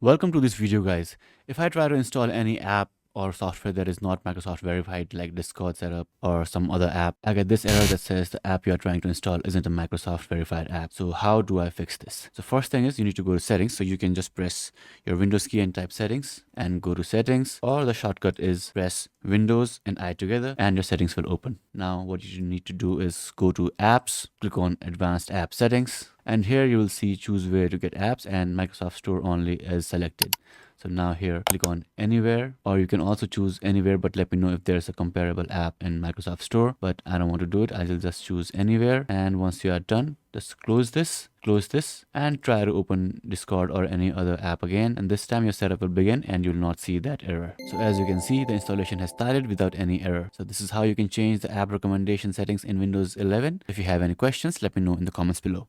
Welcome to this video, guys. If I try to install any app or software that is not Microsoft verified, like Discord setup or some other app, I get this error that says the app you are trying to install isn't a Microsoft verified app. So how do I fix this? So first thing is you need to go to settings. So you can just press your Windows key and type settings and go to settings, or the shortcut is press Windows and I together and your settings will open. Now what you need to do is go to apps, click on advanced app settings, and here you will see choose where to get apps, and Microsoft Store only is selected. So now here click on anywhere, or you can also choose anywhere, but let me know if there's a comparable app in Microsoft Store, but I don't want to do it. I will just choose anywhere, and once you are done, just close this, and try to open Discord or any other app again, and this time your setup will begin and you'll not see that error. So as you can see, the installation has started without any error. So this is how you can change the app recommendation settings in Windows 11. If you have any questions, let me know in the comments below.